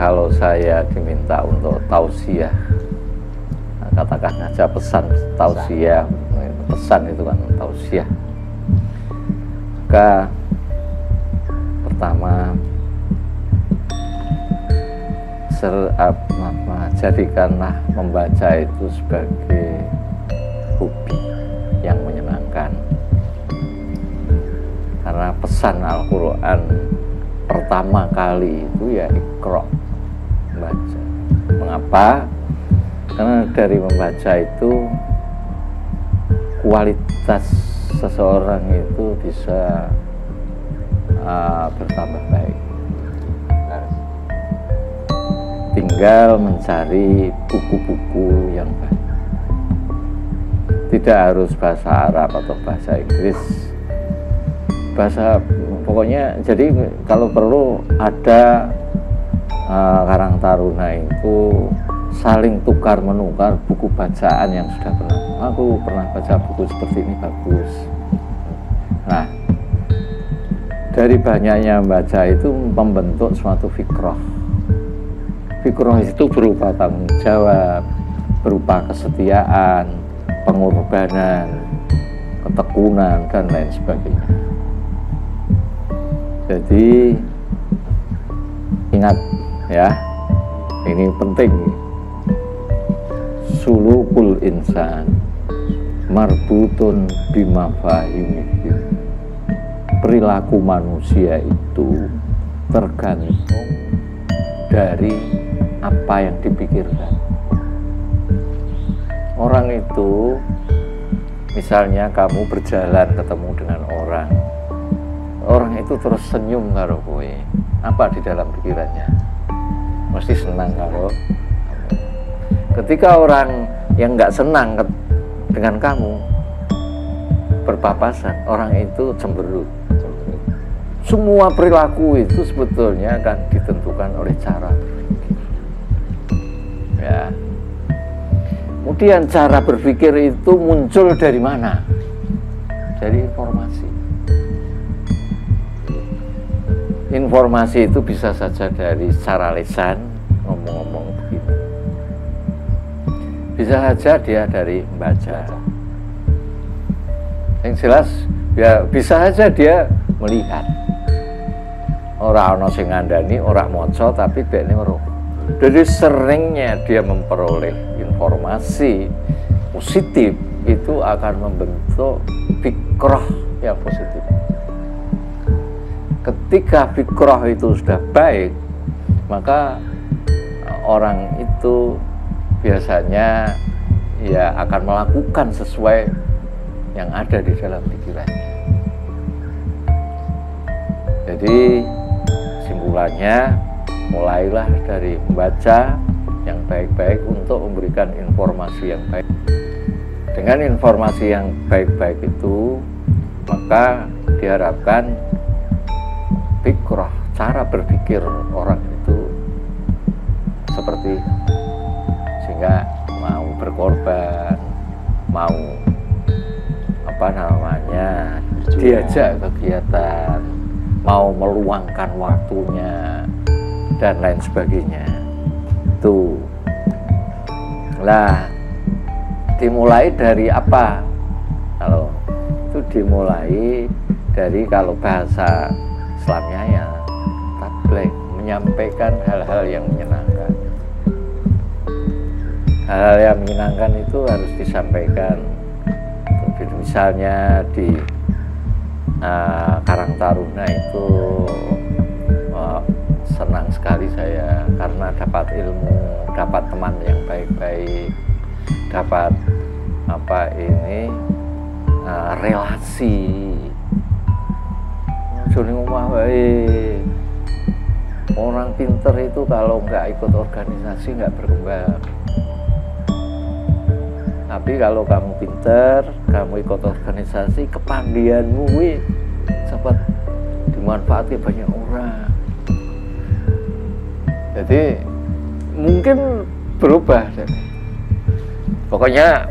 kalau saya diminta untuk tausiah, katakan aja pesan tausiah, pesan itu kan tausiah, maka pertama jadikanlah membaca itu sebagai hobi yang menyenangkan, karena pesan Al-Quran pertama kali itu ya Iqra, membaca. Mengapa? Karena dari membaca itu kualitas seseorang itu bisa bertambah baik. Tinggal mencari buku-buku yang baik. Tidak harus bahasa Arab atau bahasa Inggris, bahasa pokoknya. Jadi kalau perlu ada Karang Taruna itu saling tukar menukar buku bacaan yang sudah pernah. Aku pernah baca buku seperti ini, bagus. Nah, dari banyaknya membaca itu membentuk suatu fikrah. Fikrah itu berupa tanggung jawab, berupa kesetiaan, pengorbanan, ketekunan, dan lain sebagainya. Jadi ingat ya, ini penting. Sulukul insan marbutun bimafahimihim. Perilaku manusia itu tergantung dari apa yang dipikirkan. Orang itu, misalnya kamu berjalan ketemu dengan orang itu terus senyum karo kowe, apa di dalam pikirannya? Mesti senang karo. Ketika orang yang nggak senang dengan kamu berpapasan, orang itu cemberut. Semua perilaku itu sebetulnya akan ditentukan oleh cara berpikir. Ya. Kemudian cara berpikir itu muncul dari mana? Dari informasi. Informasi itu bisa saja dari secara lisan, ngomong-ngomong begini. Bisa saja dia dari membaca. Yang jelas, ya bisa saja dia melihat. Orang ono sing ngandani, orang moco, tapi bekne weruh. Jadi seringnya dia memperoleh informasi positif itu akan membentuk fikrah yang positif. Ketika fikrah itu sudah baik, maka orang itu biasanya ya akan melakukan sesuai yang ada di dalam pikirannya. Jadi kesimpulannya, mulailah dari membaca yang baik-baik untuk memberikan informasi yang baik. Dengan informasi yang baik-baik itu, maka diharapkan fikrah, cara berpikir orang itu seperti, sehingga mau berkorban, mau diajak kegiatan, mau meluangkan waktunya dan lain sebagainya. Itu lah, dimulai dari apa? Kalau itu dimulai dari, kalau bahasa Islamnya ya tabligh, menyampaikan hal-hal yang menyenangkan. Hal-hal yang menyenangkan itu harus disampaikan. Misalnya di Karang Taruna itu senang sekali saya karena dapat ilmu, dapat teman yang baik-baik, dapat relasi. Joni omah wae. Orang pinter itu kalau nggak ikut organisasi nggak berkembang. Tapi kalau kamu pinter, kamu ikut organisasi, kepandianmu sempat dimanfaati banyak orang. Jadi mungkin berubah. Pokoknya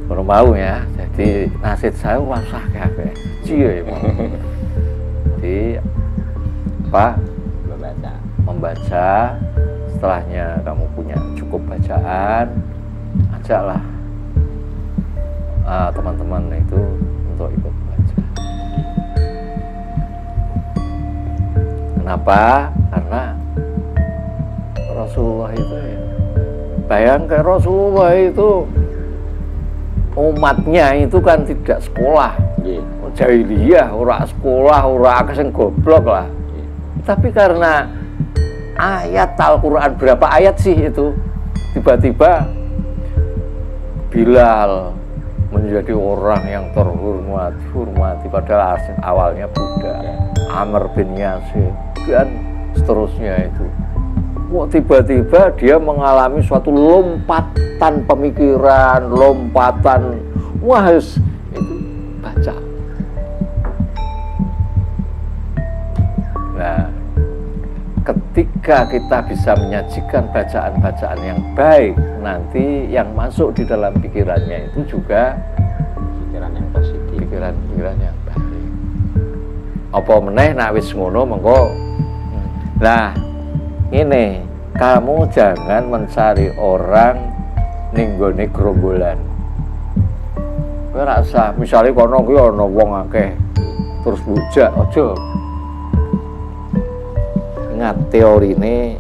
baru mau ya. Jadi nasib saya wasah kabeh. Cie mau. Jadi membaca setelahnya kamu punya cukup bacaan, ajaklah teman-teman itu untuk ikut baca. Kenapa? Karena Rasulullah itu ya, bayangkan Rasulullah itu umatnya itu kan tidak sekolah, jahiliyah, ora sekolah, ora akeh sing goblok lah. Tapi karena ayat Al-Quran, berapa ayat sih itu, tiba-tiba Bilal menjadi orang yang terhormati, padahal awalnya Buddha, Amr bin Yasir dan seterusnya itu. Kok tiba-tiba dia mengalami suatu lompatan pemikiran, lompatan, wah itu baca. Nah, ketika kita bisa menyajikan bacaan-bacaan yang baik, nanti yang masuk di dalam pikirannya itu juga pikiran yang positif, pikiran-pikiran yang baik. Apa meneh nak wis ngono mengko. Nah, ini kamu jangan mencari orang ning nggone gerombolan. Kowe ora usah, misale kono kuwi ana wong akeh terus bujak, aja. Ingat teori ini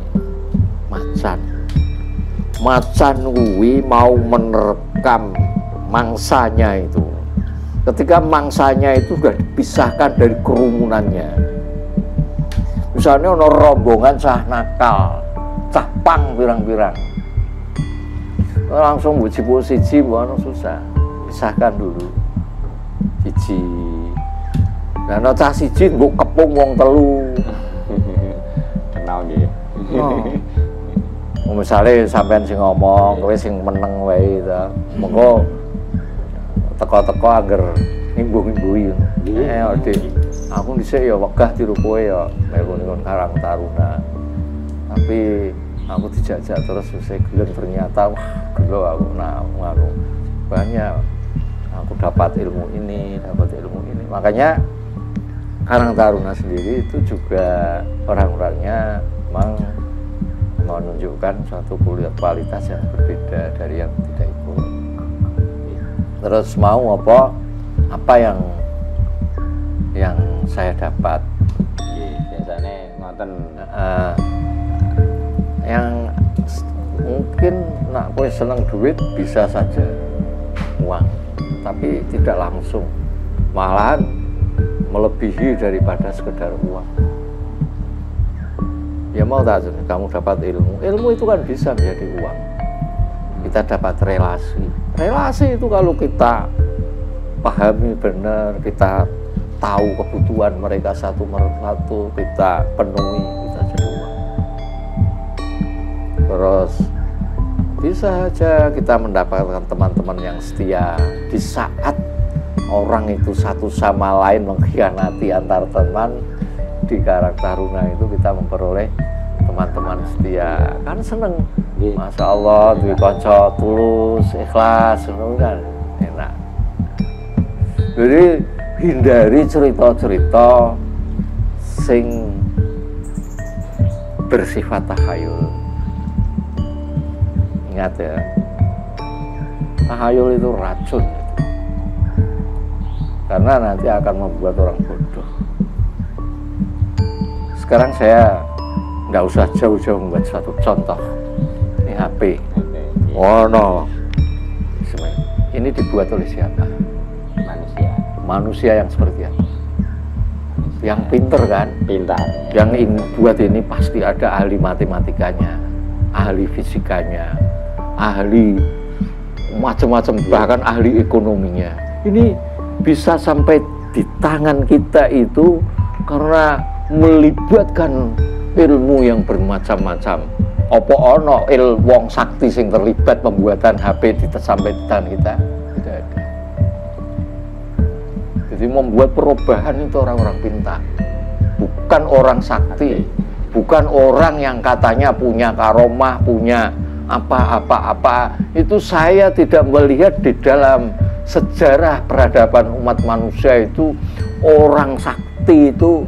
macan kuwi mau menerkam mangsanya itu. Ketika mangsanya itu sudah dipisahkan dari kerumunannya, misalnya ono rombongan cah nakal, cah pang pirang-pirang, langsung bujipu siji ono susah, pisahkan dulu siji. Dan cah siji mbok kepung wong telu. Kenal nggih. Oh. Misalnya sampean sing ngomong, kowe sing meneng wae to. Mengko teko-teko angger ngimbuh-ngimbuhi. Dik, aku dhisik ya wegah tiru kowe ya melu ning Karang Taruna. Tapi aku dijajak terus saya gelem ternyata wah gelo aku aku banyak aku dapat ilmu ini. Makanya Karang Taruna sendiri itu juga orang-orangnya memang menunjukkan suatu kualitas yang berbeda dari yang tidak ikut. Terus mau apa yang saya dapat. Biasanya ngoten yang mungkin nak kowe seneng duit bisa saja uang, tapi tidak langsung, malahan melebihi daripada sekedar uang. Ya mau tak kamu dapat ilmu itu kan bisa menjadi uang. Kita dapat relasi itu kalau kita pahami benar, kita tahu kebutuhan mereka satu persatu, kita penuhi, kita jadi uang. Terus bisa saja kita mendapatkan teman-teman yang setia di saat orang itu satu sama lain mengkhianati antar teman. Di Karang Taruna itu kita memperoleh teman-teman setia, kan seneng. Masya Allah, duwe kanca tulus, ikhlas, kan enak. Jadi hindari cerita-cerita sing bersifat tahayul. Ingat ya, tahayul itu racun, karena nanti akan membuat orang bodoh. Sekarang saya nggak usah jauh-jauh membuat suatu contoh. Ini HP. Oh no. Ini dibuat oleh siapa? Manusia yang seperti apa? Yang pinter kan? Pintar. Yang buat ini pasti ada ahli matematikanya, ahli fisikanya, ahli macam-macam, bahkan ahli ekonominya. Ini bisa sampai di tangan kita itu karena melibatkan ilmu yang bermacam-macam. Apa ono wong sakti sing terlibat pembuatan HP sampai di tangan kita? Tidak ada. Jadi membuat perubahan itu orang-orang pintar, bukan orang sakti, bukan orang yang katanya punya karomah, punya apa-apa. Itu saya tidak melihat di dalam sejarah peradaban umat manusia itu orang sakti itu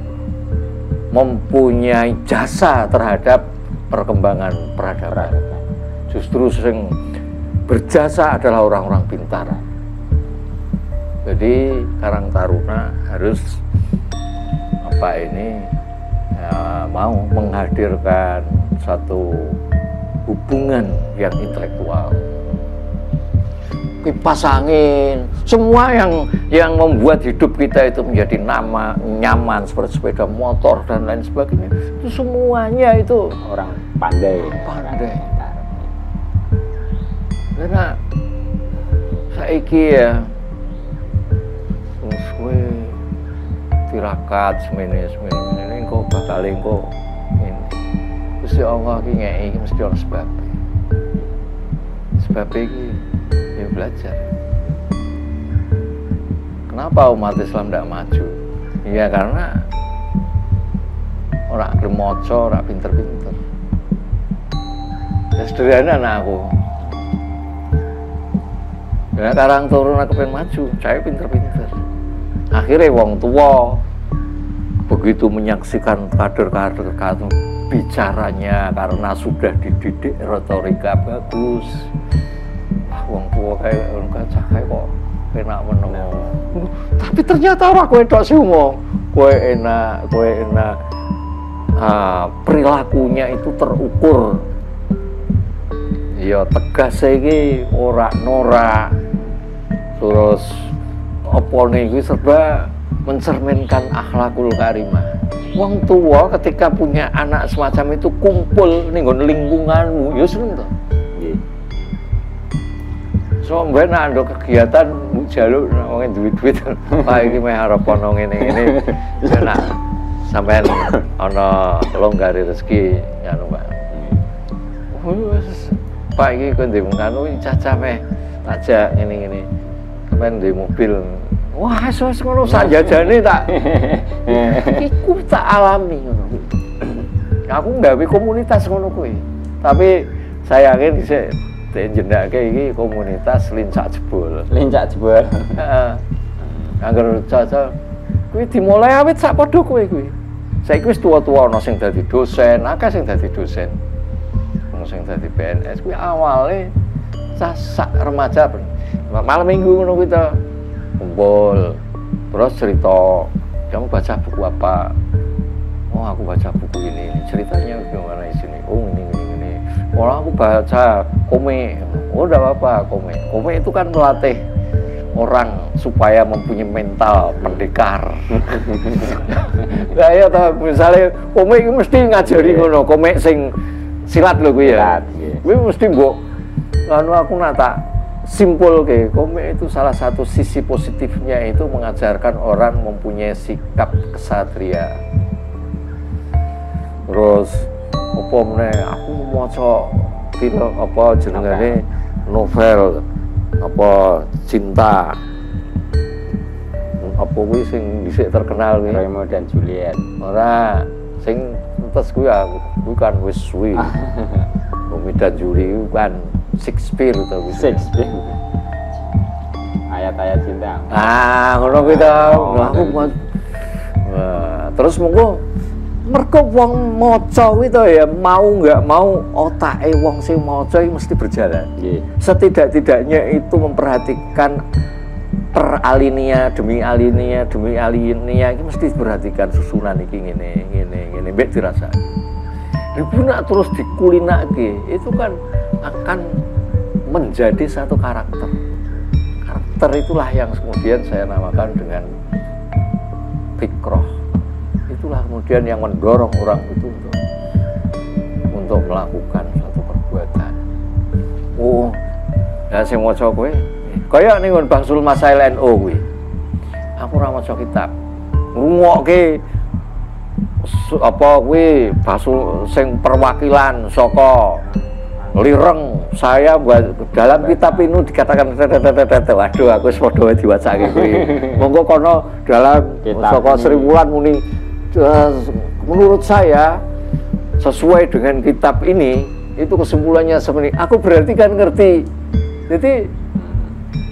mempunyai jasa terhadap perkembangan peradaban. Justru yang berjasa adalah orang-orang pintar. Jadi Karang Taruna harus mau menghadirkan satu hubungan yang intelektual. Kipas angin, semua yang membuat hidup kita itu menjadi nyaman seperti sepeda motor dan lain sebagainya, itu semuanya itu orang pandai. Karena saiki ya terus kowe tirakat semene engko bakal engko ngene. Gusti Allah ki ngeki mesti ana sebabe. Sebabe iki ya belajar. Kenapa umat Islam tidak maju? Ya karena orang gelem maca, ora pinter-pinter. Ya sederhana anak aku. Karena Karang Taruna kepen maju, saya pinter-pinter. Akhirnya wong tua begitu menyaksikan kader-kader bicaranya karena sudah dididik retorika bagus. Wong tua kayak kok enak meneng. Tapi ternyata ora kowe tok sing ngomong. Kowe enak. Perilakunya itu terukur. Ya tegas iki ora norak. Terus opone iki serba mencerminkan akhlakul karimah. Wong tua ketika punya anak semacam itu kumpul ning lingkunganmu, ya seneng to. Nggih. So mbene ando kegiatan njaluk wong duit-duit. Pak iki meh arep ana ngene-ngene. Enak. Sampeyan ana longgari rezeki ngono, Pak. Pak iki kok ndek ngono cacah meh tajak ngene-ngene. Sampeyan ndek mobil. Wah, wis ngono sanjajane tak. Iku tak alami ngono. Aku nggawe komunitas ngono kuwi. Tapi saya yakin sik jenenge iki komunitas lincak jebol. Lincak jebol. Heeh. Angger cocok kuwi dimulai awit sak padha kowe kuwi. Saiki wis tua-tua ana sing dadi dosen, akeh sing dadi dosen. Ono sing dadi PNS kuwi awale sak remaja. Malam minggu ngono kuwi to. Kumpul, terus cerita, kamu baca buku apa? Oh aku baca buku ini, ceritanya gimana di sini? Oh ini. Orang aku baca komik, oh udah apa komik? Komik itu kan melatih orang supaya mempunyai mental pendekar. Nah ya toh, misalnya komik mesti ngajari ngono, komik sing silat lho kuwi ya. Kuwi mesti mbok anu aku nata simpul ke komik itu salah satu sisi positifnya itu mengajarkan orang mempunyai sikap kesatria. Terus apa meneh aku maca film apa jenengane novel apa cinta apa kuwi sing dhisik terkenal kuwi Romeo dan Juliet. Ora sing entes kuwi bukan wis suwi. Romeo dan Juliet kan Shakespeare atau Shakespeare. Ayat-ayat cinta. Ngono kuwi to. Terus mergo wong maca kuwi to ya mau enggak mau otake wong sing maca iki mesti berjalan. Setidak-tidaknya itu memperhatikan per demi alinea iki mesti diperhatikan susunan iki ngene mbek dirasakake. Ibu nak terus dikulinake itu kan akan menjadi satu karakter. Karakter itulah yang kemudian saya namakan dengan fikroh. Itulah kemudian yang mendorong orang itu untuk melakukan suatu perbuatan. Dan saya maca kowe kaya ning Bangsul Masail NU kuwi. Aku ora maca kitab. Ngrungokke apa kuwi Bangsul sing perwakilan saka lireng saya buat dalam kitab ini dikatakan waduh aku wis padha diwacake kuwi. Monggo kono dalam saka Sriwulan muni menurut saya sesuai dengan kitab ini itu kesimpulannya seperti aku berarti kan ngerti. Jadi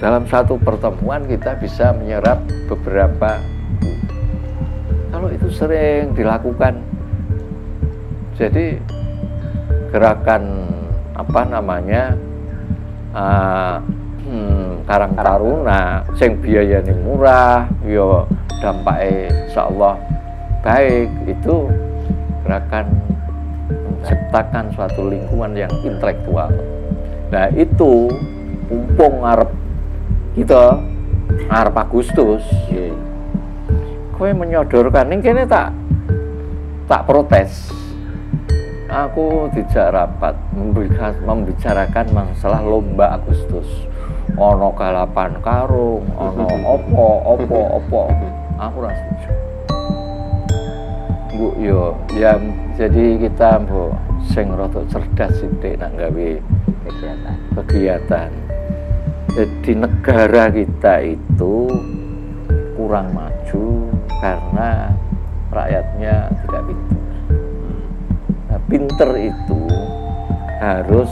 dalam satu pertemuan kita bisa menyerap beberapa. Kalau itu sering dilakukan, jadi gerakan apa namanya Karang Taruna sing biayane murah, yo dampaknya insyaallah baik, itu gerakan menciptakan suatu lingkungan yang intelektual. Nah itu mumpung ngarep kita ngarep Agustus, kowe menyodorkan ning kene tak protes. Aku dijak rapat membicarakan masalah lomba Agustus. Ono balapan karung, ono opo. Aku ora setuju. Bu yo, ya jadi kita mbok sing rada cerdas sithik nak gawe kegiatan. Jadi negara kita itu kurang maju karena rakyatnya tidak pintar. Nah, pinter itu harus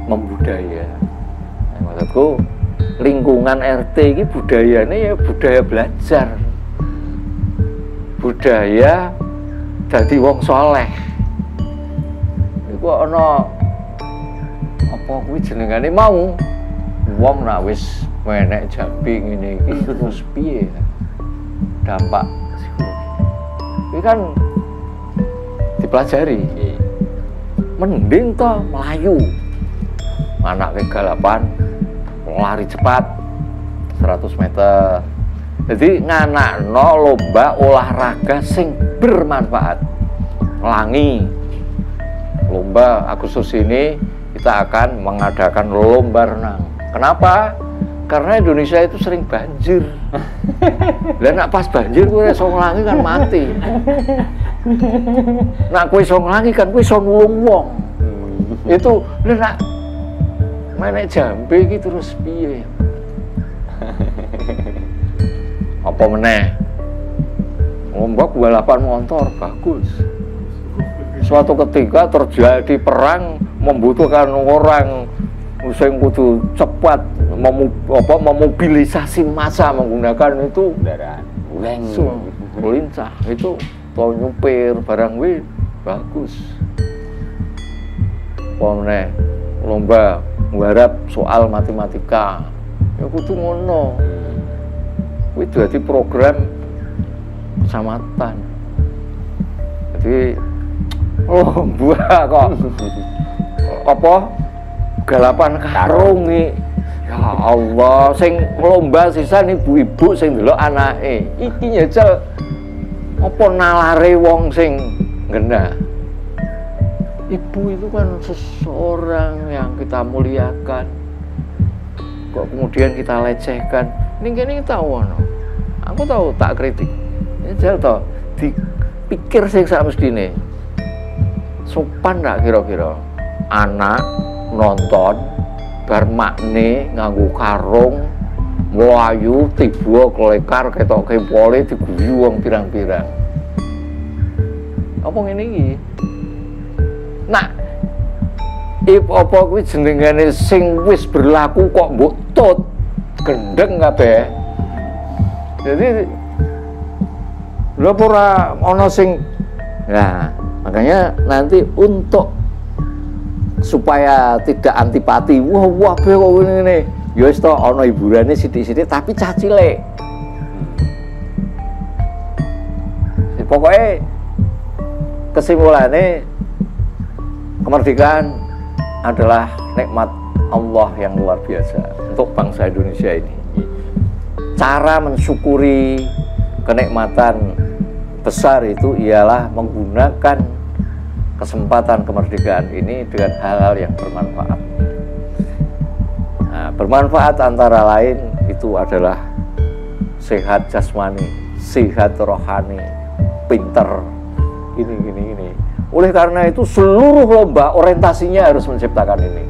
membudaya. Nah, maksudku lingkungan RT ini budayanya ya budaya belajar, budaya jadi wong soleh. Iku ana apa kuwi jenengane mau wong nak wis menek jambi ngene iki terus piye dampak psikologi. Ini kan dipelajari. Mending toh melayu. Anak kegalapan lari cepat 100 meter. Jadi nganakno lomba olahraga sing bermanfaat. Langi. Lomba Agustus ini kita akan mengadakan lomba renang. Kenapa? Karena Indonesia itu sering banjir. Dan nak pas banjir kowe iso nglangi kan mati. Nak kowe iso nglangi kan kowe iso nulung wong. Itu lha nak menek jambe iki terus piye? Apa meneh? Lomba balapan motor bagus. Suatu ketika terjadi perang membutuhkan orang sing kudu cepat memobilisasi massa menggunakan itu kendaraan lincah itu tau nyupir barang wi bagus. Pomne lomba nggarap soal matematika ya kudu ngono. Kuwi dadi program kecamatan. Jadi lomba kok apa galapan karung nih. Ya Allah, sing lomba sisan ibu-ibu sing delok anake. Iki nyecel apa nalare wong sing genah. Ibu itu kan seseorang yang kita muliakan. Kok kemudian kita lecehkan? Ning kene tahu ono. Aku tahu tak kritik. Nyecel to dipikir sing sak mestine. Sopan ndak kira-kira anak nonton bar makne nganggo karung mlayu tiba kelekar ketok kempole diguyu wong pirang-pirang. Apa ngene iki? Nak apa kuwi jenengane sing wis berlaku kok mbok tut gendeng kabeh. Jadi lha ora ana sing nah, makanya nanti untuk supaya tidak antipati, wah be kok ngene. Ya wis to ana hiburane sithik-sithik tapi cah cilik. Pokoknya kesimpulannya kemerdekaan adalah nikmat Allah yang luar biasa untuk bangsa Indonesia ini. Cara mensyukuri kenikmatan besar itu ialah menggunakan kesempatan kemerdekaan ini dengan hal-hal yang bermanfaat. Nah, bermanfaat antara lain itu adalah sehat jasmani, sehat rohani, pinter, ini. Oleh karena itu seluruh lomba orientasinya harus menciptakan ini.